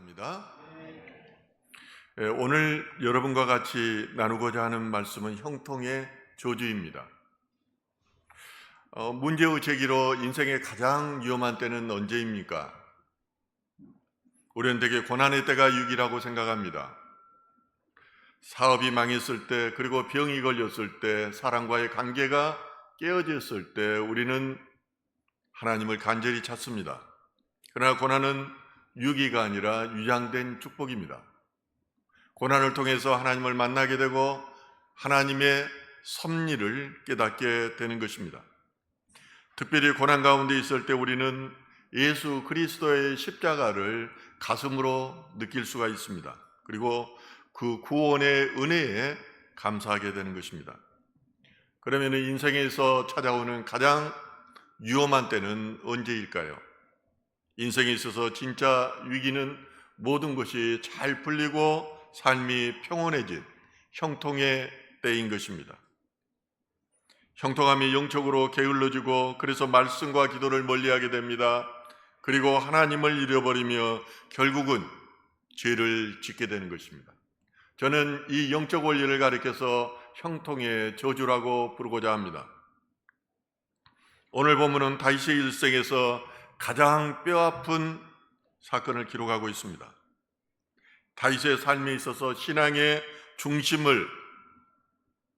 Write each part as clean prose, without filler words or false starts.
바랍니다. 오늘 여러분과 같이 나누고자 하는 말씀은 형통의 저주입니다. 문제의 제기로 인생의 가장 위험한 때는 언제입니까? 우리는 되게 고난의 때가 유기라고 생각합니다. 사업이 망했을 때, 그리고 병이 걸렸을 때, 사람과의 관계가 깨어졌을 때 우리는 하나님을 간절히 찾습니다. 그러나 고난은 유기가 아니라 유장된 축복입니다. 고난을 통해서 하나님을 만나게 되고 하나님의 섭리를 깨닫게 되는 것입니다. 특별히 고난 가운데 있을 때 우리는 예수 그리스도의 십자가를 가슴으로 느낄 수가 있습니다. 그리고 그 구원의 은혜에 감사하게 되는 것입니다. 그러면 인생에서 찾아오는 가장 위험한 때는 언제일까요? 인생에 있어서 진짜 위기는 모든 것이 잘 풀리고 삶이 평온해진 형통의 때인 것입니다. 형통함이 영적으로 게을러지고 그래서 말씀과 기도를 멀리하게 됩니다. 그리고 하나님을 잃어버리며 결국은 죄를 짓게 되는 것입니다. 저는 이 영적 원리를 가리켜서 형통의 저주라고 부르고자 합니다. 오늘 본문은 다윗의 일생에서 가장 뼈아픈 사건을 기록하고 있습니다. 다윗의 삶에 있어서 신앙의 중심을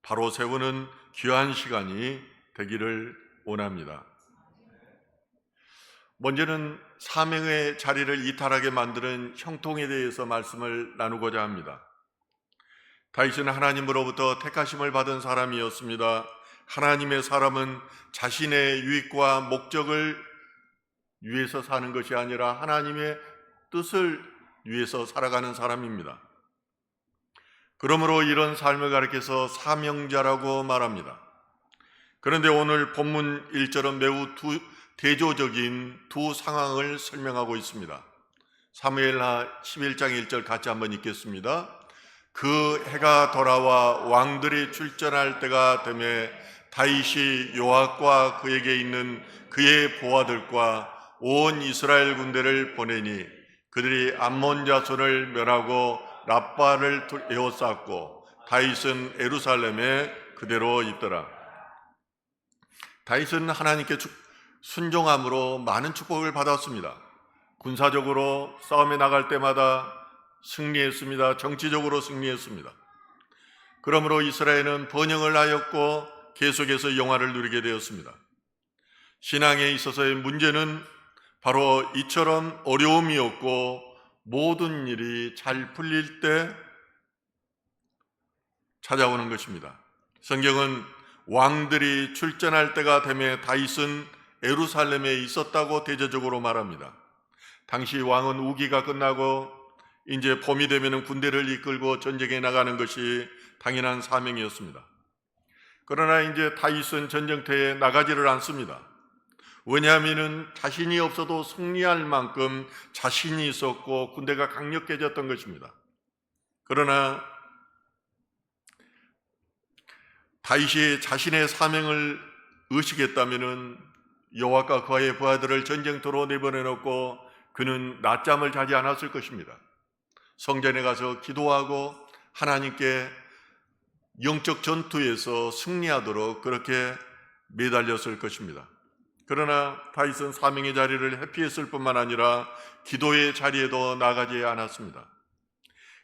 바로 세우는 귀한 시간이 되기를 원합니다. 먼저는 사명의 자리를 이탈하게 만드는 형통에 대해서 말씀을 나누고자 합니다. 다윗은 하나님으로부터 택하심을 받은 사람이었습니다. 하나님의 사람은 자신의 유익과 목적을 위해서 사는 것이 아니라 하나님의 뜻을 위해서 살아가는 사람입니다. 그러므로 이런 삶을 가리켜서 사명자라고 말합니다. 그런데 오늘 본문 1절은 매우 대조적인 두 상황을 설명하고 있습니다. 사무엘하 11장 1절 같이 한번 읽겠습니다. 그 해가 돌아와 왕들이 출전할 때가 되매 다윗이 요압과 그에게 있는 그의 부하들과 온 이스라엘 군대를 보내니 그들이 암몬 자손을 멸하고 랍바를 에워쌌고 다윗은 예루살렘에 그대로 있더라. 다윗은 하나님께 순종함으로 많은 축복을 받았습니다. 군사적으로 싸움에 나갈 때마다 승리했습니다. 정치적으로 승리했습니다. 그러므로 이스라엘은 번영을 하였고 계속해서 영화를 누리게 되었습니다. 신앙에 있어서의 문제는 바로 이처럼 어려움이 없고 모든 일이 잘 풀릴 때 찾아오는 것입니다. 성경은 왕들이 출전할 때가 되매 다윗은 예루살렘에 있었다고 대조적으로 말합니다. 당시 왕은 우기가 끝나고 이제 봄이 되면 군대를 이끌고 전쟁에 나가는 것이 당연한 사명이었습니다. 그러나 이제 다윗은 전쟁터에 나가지를 않습니다. 왜냐하면 자신이 없어도 승리할 만큼 자신이 있었고 군대가 강력해졌던 것입니다. 그러나 다윗이 자신의 사명을 의식했다면 여호와가 그의 부하들을 전쟁터로 내보내놓고 그는 낮잠을 자지 않았을 것입니다. 성전에 가서 기도하고 하나님께 영적 전투에서 승리하도록 그렇게 매달렸을 것입니다. 그러나 다윗은 사명의 자리를 회피했을 뿐만 아니라 기도의 자리에도 나가지 않았습니다.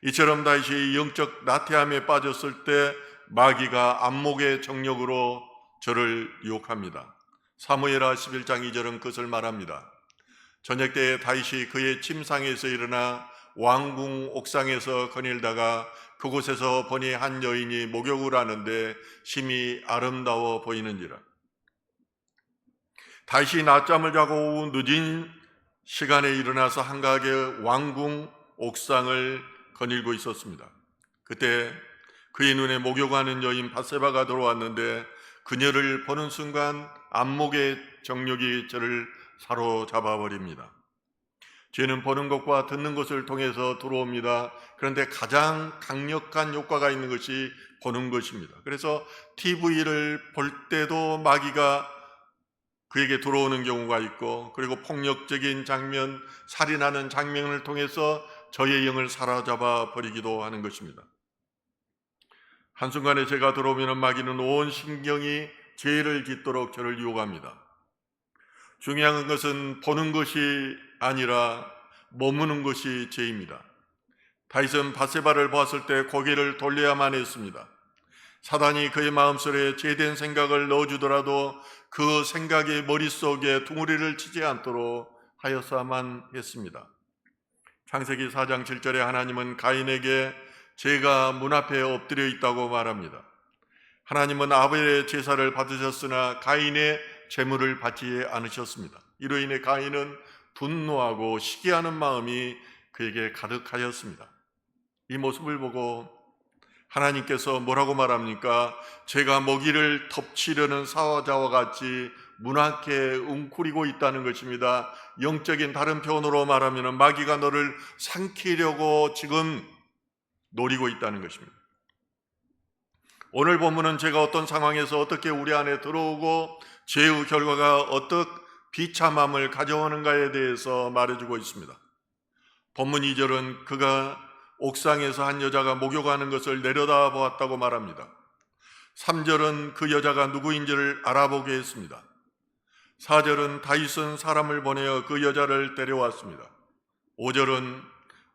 이처럼 다윗이 영적 나태함에 빠졌을 때 마귀가 안목의 정력으로 저를 유혹합니다. 사무엘하 11장 2절은 그것을 말합니다. 저녁 때에 다윗이 그의 침상에서 일어나 왕궁 옥상에서 거닐다가 그곳에서 보니 한 여인이 목욕을 하는데 심히 아름다워 보이는지라. 다윗이 낮잠을 자고 늦은 시간에 일어나서 한가하게 왕궁 옥상을 거닐고 있었습니다. 그때 그의 눈에 목욕하는 여인 밧세바가 들어왔는데 그녀를 보는 순간 안목의 정력이 저를 사로잡아 버립니다. 죄는 보는 것과 듣는 것을 통해서 들어옵니다. 그런데 가장 강력한 효과가 있는 것이 보는 것입니다. 그래서 TV를 볼 때도 마귀가 그에게 들어오는 경우가 있고, 그리고 폭력적인 장면, 살인하는 장면을 통해서 저의 영을 사로잡아 버리기도 하는 것입니다. 한순간에 제가 들어오면 마귀는 온 신경이 죄를 짓도록 저를 유혹합니다. 중요한 것은 보는 것이 아니라 머무는 것이 죄입니다. 다윗은 밧세바를 보았을 때 고개를 돌려야만 했습니다. 사단이 그의 마음속에 죄된 생각을 넣어주더라도 그 생각이 머릿속에 둥우리를 치지 않도록 하였어야만 했습니다. 창세기 4장 7절에 하나님은 가인에게 죄가 문 앞에 엎드려 있다고 말합니다. 하나님은 아벨의 제사를 받으셨으나 가인의 제물을 받지 않으셨습니다. 이로 인해 가인은 분노하고 시기하는 마음이 그에게 가득하였습니다. 이 모습을 보고 하나님께서 뭐라고 말합니까? 제가 먹이를 덮치려는 사자와 같이 문 앞에 웅크리고 있다는 것입니다. 영적인 다른 표현으로 말하면 마귀가 너를 삼키려고 지금 노리고 있다는 것입니다. 오늘 본문은 제가 어떤 상황에서 어떻게 우리 안에 들어오고 죄의 결과가 어떻게 비참함을 가져오는가에 대해서 말해주고 있습니다. 본문 2절은 그가 옥상에서 한 여자가 목욕하는 것을 내려다 보았다고 말합니다. 3절은 그 여자가 누구인지를 알아보게 했습니다. 4절은 다윗은 사람을 보내어 그 여자를 데려왔습니다. 5절은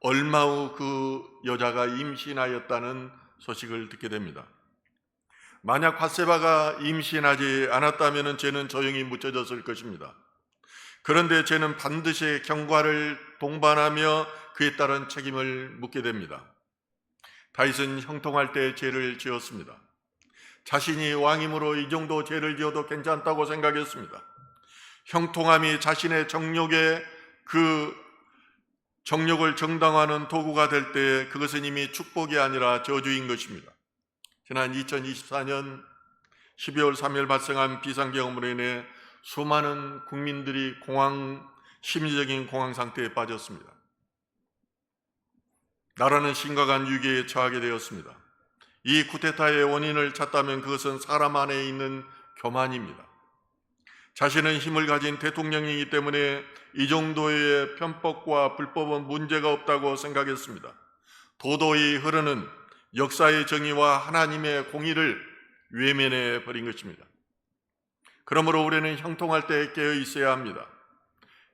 얼마 후 그 여자가 임신하였다는 소식을 듣게 됩니다. 만약 밧세바가 임신하지 않았다면 죄는 조용히 묻혀졌을 것입니다. 그런데 죄는 반드시 경과를 동반하며 그에 따른 책임을 묻게 됩니다. 다윗은 형통할 때 죄를 지었습니다. 자신이 왕이므로 이 정도 죄를 지어도 괜찮다고 생각했습니다. 형통함이 자신의 정욕에 그 정욕을 정당화하는 도구가 될 때 그것은 이미 축복이 아니라 저주인 것입니다. 지난 2024년 12월 3일 발생한 비상경험으로 인해 수많은 국민들이 심리적인 공황 상태에 빠졌습니다. 나라는 심각한 위기에 처하게 되었습니다. 이 쿠데타의 원인을 찾다면 그것은 사람 안에 있는 교만입니다. 자신은 힘을 가진 대통령이기 때문에 이 정도의 편법과 불법은 문제가 없다고 생각했습니다. 도도히 흐르는 역사의 정의와 하나님의 공의를 외면해 버린 것입니다. 그러므로 우리는 형통할 때 깨어 있어야 합니다.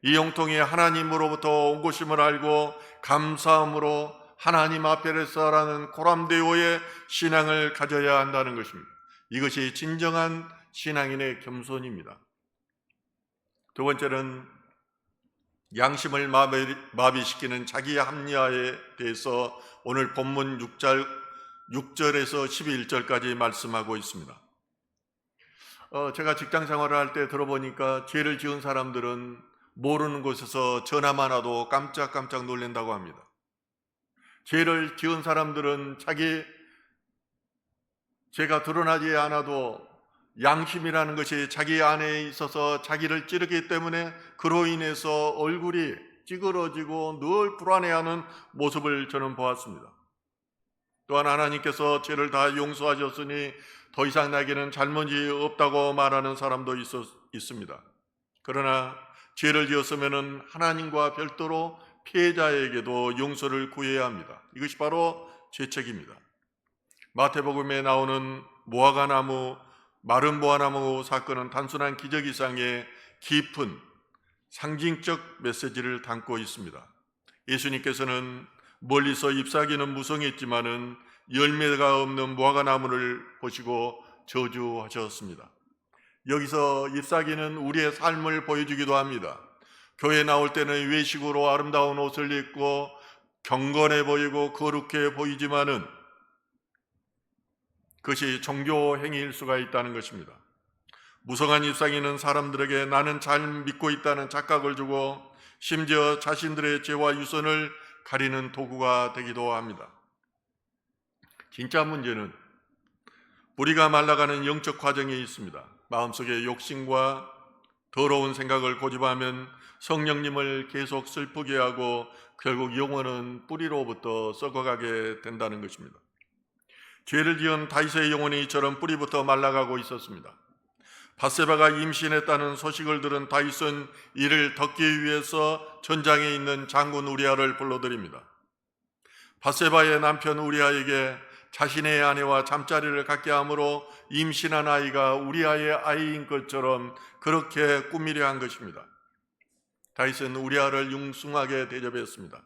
이 형통이 하나님으로부터 온 것임을 알고 감사함으로 하나님 앞에서라는 고람되오의 신앙을 가져야 한다는 것입니다. 이것이 진정한 신앙인의 겸손입니다. 두 번째는 양심을 마비시키는 자기 합리화에 대해서 오늘 본문 6절에서 11절까지 말씀하고 있습니다. 제가 직장 생활을 할 때 들어보니까 죄를 지은 사람들은 모르는 곳에서 전화만 와도 깜짝깜짝 놀란다고 합니다. 죄를 지은 사람들은 죄가 드러나지 않아도 양심이라는 것이 자기 안에 있어서 자기를 찌르기 때문에 그로 인해서 얼굴이 찌그러지고 늘 불안해하는 모습을 저는 보았습니다. 또한 하나님께서 죄를 다 용서하셨으니 더 이상 나에게는 잘못이 없다고 말하는 사람도 있습니다. 그러나 죄를 지었으면 하나님과 별도로 피해자에게도 용서를 구해야 합니다. 이것이 바로 죄책입니다. 마태복음에 나오는 마른 무화과나무 사건은 단순한 기적 이상의 깊은 상징적 메시지를 담고 있습니다. 예수님께서는 멀리서 잎사귀는 무성했지만은 열매가 없는 무화과나무를 보시고 저주하셨습니다. 여기서 잎사귀는 우리의 삶을 보여주기도 합니다. 교회 나올 때는 외식으로 아름다운 옷을 입고 경건해 보이고 거룩해 보이지만은 그것이 종교 행위일 수가 있다는 것입니다. 무성한 잎사귀는 사람들에게 나는 잘 믿고 있다는 착각을 주고 심지어 자신들의 죄와 유선을 가리는 도구가 되기도 합니다. 진짜 문제는 뿌리가 말라가는 영적 과정이 있습니다. 마음속에 욕심과 더러운 생각을 고집하면 성령님을 계속 슬프게 하고 결국 영혼은 뿌리로부터 썩어가게 된다는 것입니다. 죄를 지은 다윗의 영혼이 이처럼 뿌리부터 말라가고 있었습니다. 밧세바가 임신했다는 소식을 들은 다윗은 이를 덮기 위해서 전장에 있는 장군 우리아를 불러들입니다. 밧세바의 남편 우리아에게 자신의 아내와 잠자리를 갖게 함으로 임신한 아이가 우리아의 아이인 것처럼 그렇게 꾸미려 한 것입니다. 다윗은 우리아를 융숭하게 대접했습니다.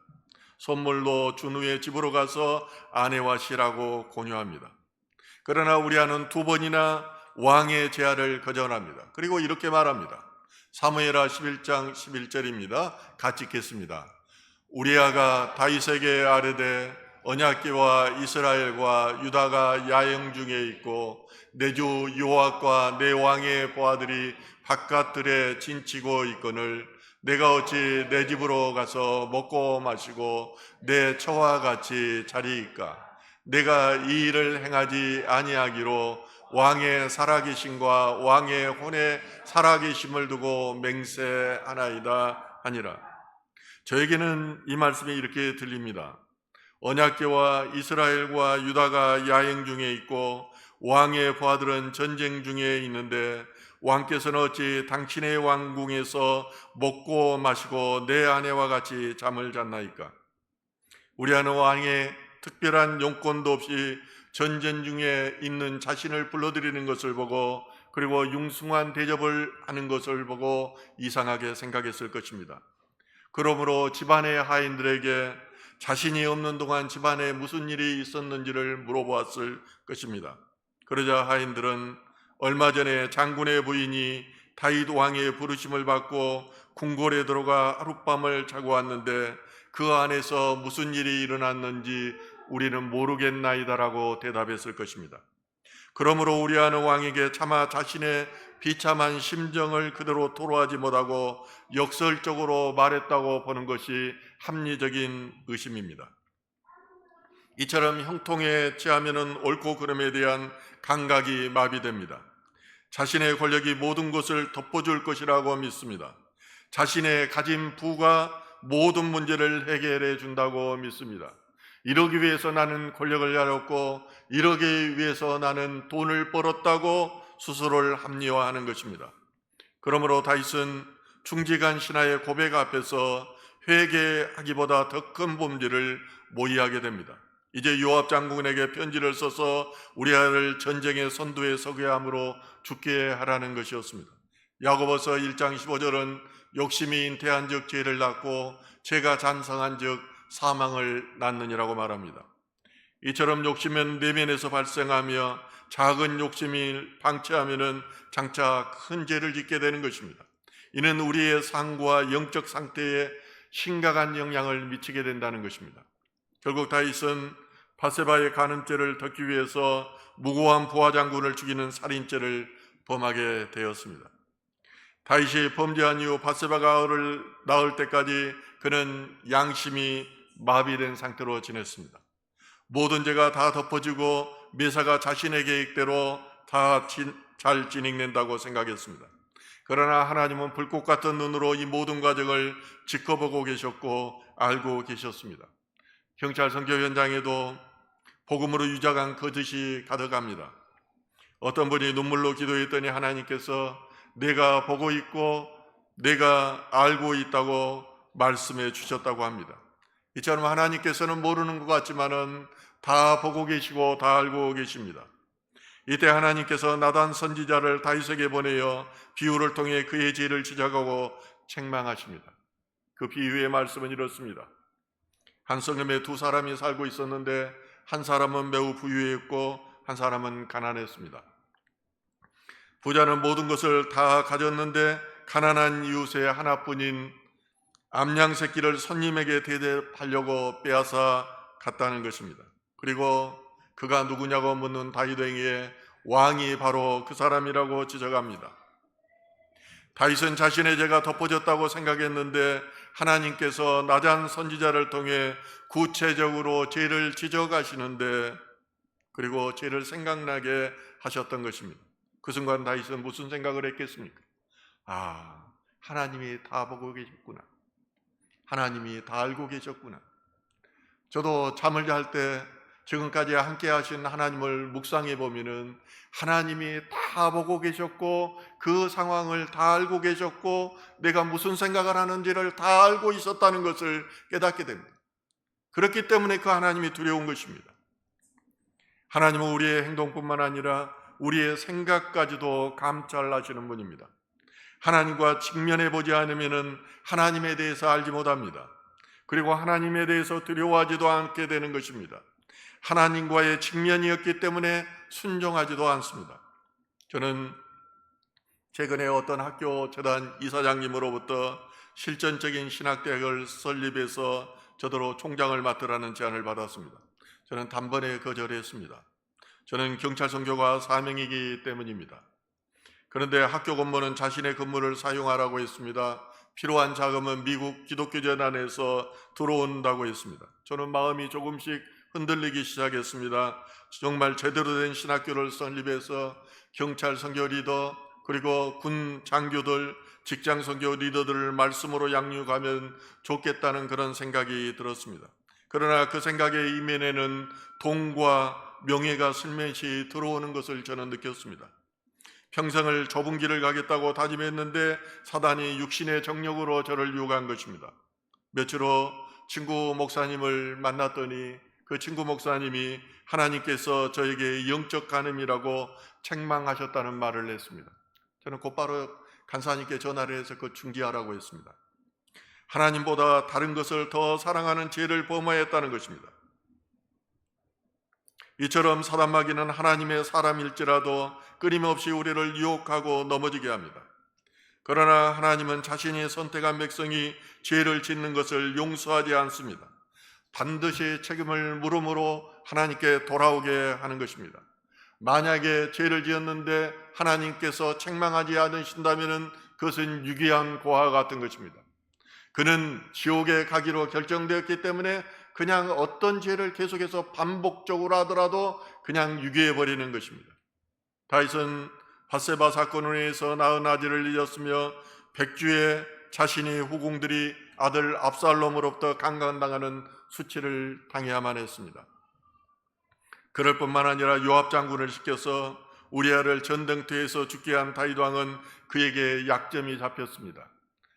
선물로 준 후에 집으로 가서 아내와 쉬라고 권유합니다. 그러나 우리아는 두 번이나 왕의 제안을 거절합니다. 그리고 이렇게 말합니다. 사무엘하 11장 11절입니다. 같이 읽겠습니다. 우리아가 다윗에게 아뢰되 언약궤와 이스라엘과 유다가 야영 중에 있고 내 주 요압과 내 왕의 보아들이 바깥들에 진치고 있거늘 내가 어찌 내 집으로 가서 먹고 마시고 내 처와 같이 자리이까? 내가 이 일을 행하지 아니하기로 왕의 살아계심과 왕의 혼의 살아계심을 두고 맹세하나이다 하니라. 저에게는 이 말씀이 이렇게 들립니다. 언약궤와 이스라엘과 유다가 야행 중에 있고 왕의 부하들은 전쟁 중에 있는데 왕께서는 어찌 당신의 왕궁에서 먹고 마시고 내 아내와 같이 잠을 잤나이까? 우리아는 왕의 특별한 용건도 없이 전쟁 중에 있는 자신을 불러들이는 것을 보고 그리고 융숭한 대접을 하는 것을 보고 이상하게 생각했을 것입니다. 그러므로 집안의 하인들에게 자신이 없는 동안 집안에 무슨 일이 있었는지를 물어보았을 것입니다. 그러자 하인들은 얼마 전에 장군의 부인이 다윗 왕의 부르심을 받고 궁궐에 들어가 하룻밤을 자고 왔는데 그 안에서 무슨 일이 일어났는지 우리는 모르겠나이다라고 대답했을 것입니다. 그러므로 우리아는 왕에게 차마 자신의 비참한 심정을 그대로 토로하지 못하고 역설적으로 말했다고 보는 것이 합리적인 의심입니다. 이처럼 형통에 취하면 옳고 그름에 대한 감각이 마비됩니다. 자신의 권력이 모든 것을 덮어줄 것이라고 믿습니다. 자신의 가진 부가 모든 문제를 해결해 준다고 믿습니다. 이러기 위해서 나는 권력을 가졌고 이러기 위해서 나는 돈을 벌었다고 스스로를 합리화하는 것입니다. 그러므로 다윗은 충직한 신하의 고백 앞에서 회개하기보다 더 큰 범죄를 모의하게 됩니다. 이제 요압 장군에게 편지를 써서 우리아를 전쟁의 선두에 서게 함으로 죽게 하라는 것이었습니다. 야고보서 1장 15절은 욕심이 잉태한 즉 죄를 낳고 죄가 잔성한 즉 사망을 낳느니라고 말합니다. 이처럼 욕심은 내면에서 발생하며 작은 욕심이 방치하면 장차 큰 죄를 짓게 되는 것입니다. 이는 우리의 상과 영적 상태에 심각한 영향을 미치게 된다는 것입니다. 결국 다윗은 밧세바의 간음죄를 덮기 위해서 무고한 부하장군을 죽이는 살인죄를 범하게 되었습니다. 다윗이 범죄한 이후 밧세바가 아들을 낳을 때까지 그는 양심이 마비된 상태로 지냈습니다. 모든 죄가 다 덮어지고 매사가 자신의 계획대로 다 잘 진행된다고 생각했습니다. 그러나 하나님은 불꽃 같은 눈으로 이 모든 과정을 지켜보고 계셨고 알고 계셨습니다. 경찰 선교 현장에도 복음으로 유작한 거짓이 가득합니다. 어떤 분이 눈물로 기도했더니 하나님께서 내가 보고 있고 내가 알고 있다고 말씀해 주셨다고 합니다. 이처럼 하나님께서는 모르는 것 같지만은 다 보고 계시고 다 알고 계십니다. 이때 하나님께서 나단 선지자를 다윗에게 보내어 비유를 통해 그의 죄를 지적하고 책망하십니다. 그 비유의 말씀은 이렇습니다. 한 성읍에 두 사람이 살고 있었는데 한 사람은 매우 부유했고 한 사람은 가난했습니다. 부자는 모든 것을 다 가졌는데 가난한 이웃의 하나뿐인 암양 새끼를 손님에게 대접하려고 빼앗아 갔다는 것입니다. 그리고 그가 누구냐고 묻는 다윗에게 왕이 바로 그 사람이라고 지적합니다. 다윗은 자신의 죄가 덮어졌다고 생각했는데 하나님께서 나단 선지자를 통해 구체적으로 죄를 지적하시는데 그리고 죄를 생각나게 하셨던 것입니다. 그 순간 다윗은 무슨 생각을 했겠습니까? 하나님이 다 보고 계셨구나. 하나님이 다 알고 계셨구나. 저도 잠을 잘 때 지금까지 함께 하신 하나님을 묵상해 보면은 하나님이 다 보고 계셨고 그 상황을 다 알고 계셨고 내가 무슨 생각을 하는지를 다 알고 있었다는 것을 깨닫게 됩니다. 그렇기 때문에 그 하나님이 두려운 것입니다. 하나님은 우리의 행동뿐만 아니라 우리의 생각까지도 감찰하시는 분입니다. 하나님과 직면해 보지 않으면 하나님에 대해서 알지 못합니다. 그리고 하나님에 대해서 두려워하지도 않게 되는 것입니다. 하나님과의 직면이었기 때문에 순종하지도 않습니다. 저는 최근에 어떤 학교 재단 이사장님으로부터 실전적인 신학대학을 설립해서 저더러 총장을 맡으라는 제안을 받았습니다. 저는 단번에 거절했습니다. 저는 경찰 선교가 사명이기 때문입니다. 그런데 학교 건물은 자신의 건물을 사용하라고 했습니다. 필요한 자금은 미국 기독교 재단에서 들어온다고 했습니다. 저는 마음이 조금씩 흔들리기 시작했습니다. 정말 제대로 된 신학교를 설립해서 경찰 선교 리더 그리고 군 장교들, 직장 선교 리더들을 말씀으로 양육하면 좋겠다는 그런 생각이 들었습니다. 그러나 그 생각의 이면에는 돈과 명예가 슬며시 들어오는 것을 저는 느꼈습니다. 평생을 좁은 길을 가겠다고 다짐했는데 사단이 육신의 정력으로 저를 유혹한 것입니다. 며칠 후 친구 목사님을 만났더니 그 친구 목사님이 하나님께서 저에게 영적 간음이라고 책망하셨다는 말을 했습니다. 저는 곧바로 간사님께 전화를 해서 그 중지하라고 했습니다. 하나님보다 다른 것을 더 사랑하는 죄를 범하였다는 것입니다. 이처럼 사단마귀는 하나님의 사람일지라도 끊임없이 우리를 유혹하고 넘어지게 합니다. 그러나 하나님은 자신이 선택한 백성이 죄를 짓는 것을 용서하지 않습니다. 반드시 책임을 물음으로 하나님께 돌아오게 하는 것입니다. 만약에 죄를 지었는데 하나님께서 책망하지 않으신다면 그것은 유기한 고아와 같은 것입니다. 그는 지옥에 가기로 결정되었기 때문에 그냥 어떤 죄를 계속해서 반복적으로 하더라도 그냥 유기해버리는 것입니다. 다윗은 밧세바 사건으로 인해서 낳은 아들을 잃었으며 백주에 자신의 후궁들이 아들 압살롬으로부터 강간당하는 수치를 당해야만 했습니다. 그럴 뿐만 아니라 요압 장군을 시켜서 우리아를 전등터에서 죽게 한 다윗 왕은 그에게 약점이 잡혔습니다.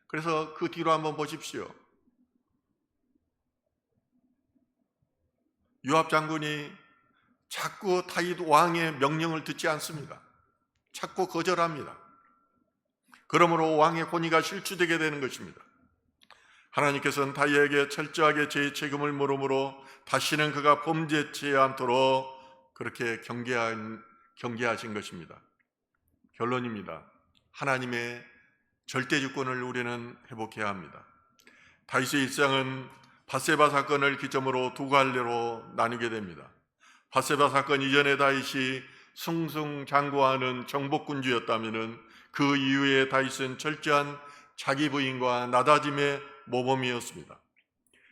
그래서 그 뒤로 한번 보십시오. 요압 장군이 자꾸 다윗 왕의 명령을 듣지 않습니다. 자꾸 거절합니다. 그러므로 왕의 권위가 실추되게 되는 것입니다. 하나님께서는 다윗에게 철저하게 죄의 책임을 물음으로 다시는 그가 범죄치 않도록 그렇게 경계하신 것입니다. 결론입니다. 하나님의 절대 주권을 우리는 회복해야 합니다. 다윗의 일상은 밧세바 사건을 기점으로 두 갈래로 나누게 됩니다. 밧세바 사건 이전에 다윗이 승승장구하는 정복군주였다면 그 이후에 다윗은 철저한 자기 부인과 나다짐의 모범이었습니다.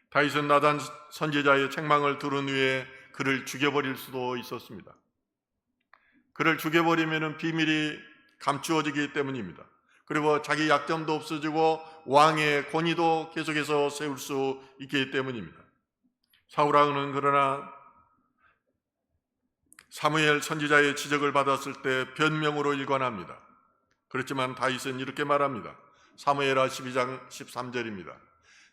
다윗은 나단 선지자의 책망을 들은 후에 그를 죽여버릴 수도 있었습니다. 그를 죽여버리면 비밀이 감추어지기 때문입니다. 그리고 자기 약점도 없어지고 왕의 권위도 계속해서 세울 수 있기 때문입니다. 사울왕은 그러나 사무엘 선지자의 지적을 받았을 때 변명으로 일관합니다. 그렇지만 다윗은 이렇게 말합니다. 사무엘하 12장 13절입니다.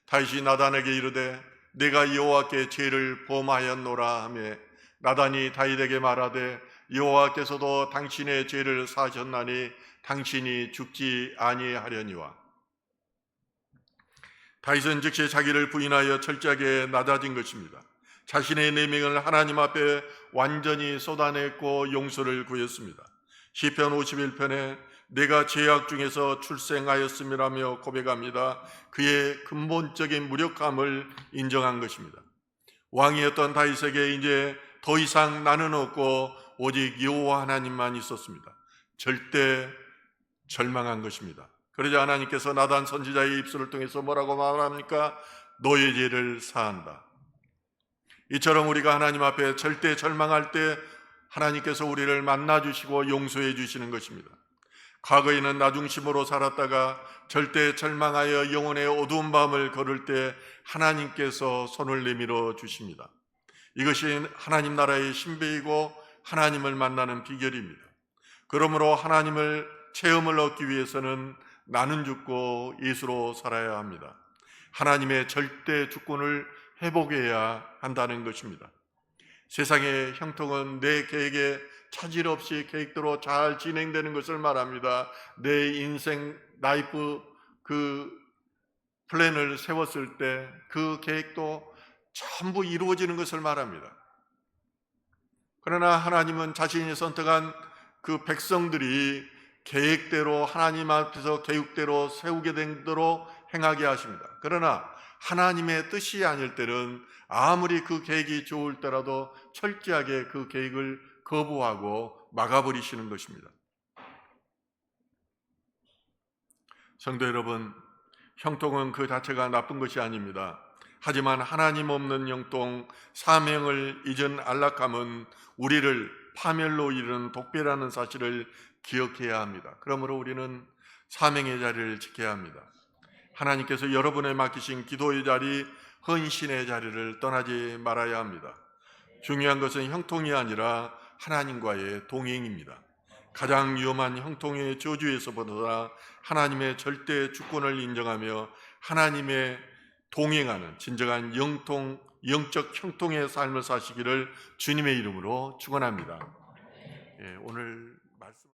다윗이 나단에게 이르되 내가 여호와께 죄를 범하였노라 하며 나단이 다윗에게 말하되 여호와께서도 당신의 죄를 사하셨나니 당신이 죽지 아니하려니와. 다윗은 즉시 자기를 부인하여 철저하게 낮아진 것입니다. 자신의 내명을 하나님 앞에 완전히 쏟아냈고 용서를 구했습니다. 시편 51편에 내가 죄악 중에서 출생하였음이라며 고백합니다. 그의 근본적인 무력함을 인정한 것입니다. 왕이었던 다윗에게 이제 더 이상 나는 없고 오직 여호와 하나님만 있었습니다. 절대 절망한 것입니다. 그러자 하나님께서 나단 선지자의 입술을 통해서 뭐라고 말합니까? 너의 죄를 사한다. 이처럼 우리가 하나님 앞에 절대 절망할 때 하나님께서 우리를 만나주시고 용서해 주시는 것입니다. 과거에는 나중심으로 살았다가 절대 절망하여 영혼의 어두운 밤을 걸을 때 하나님께서 손을 내밀어 주십니다. 이것이 하나님 나라의 신비이고 하나님을 만나는 비결입니다. 그러므로 하나님을 체험을 얻기 위해서는 나는 죽고 예수로 살아야 합니다. 하나님의 절대 주권을 회복해야 한다는 것입니다. 세상의 형통은 내 계획에 차질 없이 계획대로 잘 진행되는 것을 말합니다. 내 인생 라이프 그 플랜을 세웠을 때 그 계획도 전부 이루어지는 것을 말합니다. 그러나 하나님은 자신이 선택한 그 백성들이 계획대로 하나님 앞에서 계획대로 세우게 된 대로 행하게 하십니다. 그러나 하나님의 뜻이 아닐 때는 아무리 그 계획이 좋을 때라도 철저하게 그 계획을 거부하고 막아버리시는 것입니다. 성도 여러분, 형통은 그 자체가 나쁜 것이 아닙니다. 하지만 하나님 없는 형통, 사명을 잊은 안락함은 우리를 파멸로 이르는 독배라는 사실을 기억해야 합니다. 그러므로 우리는 사명의 자리를 지켜야 합니다. 하나님께서 여러분에 맡기신 기도의 자리, 헌신의 자리를 떠나지 말아야 합니다. 중요한 것은 형통이 아니라 하나님과의 동행입니다. 가장 위험한 형통의 저주에서 벗어나 하나님의 절대 주권을 인정하며 하나님의 동행하는 진정한 영적 형통의 삶을 사시기를 주님의 이름으로 축원합니다. 오늘 말씀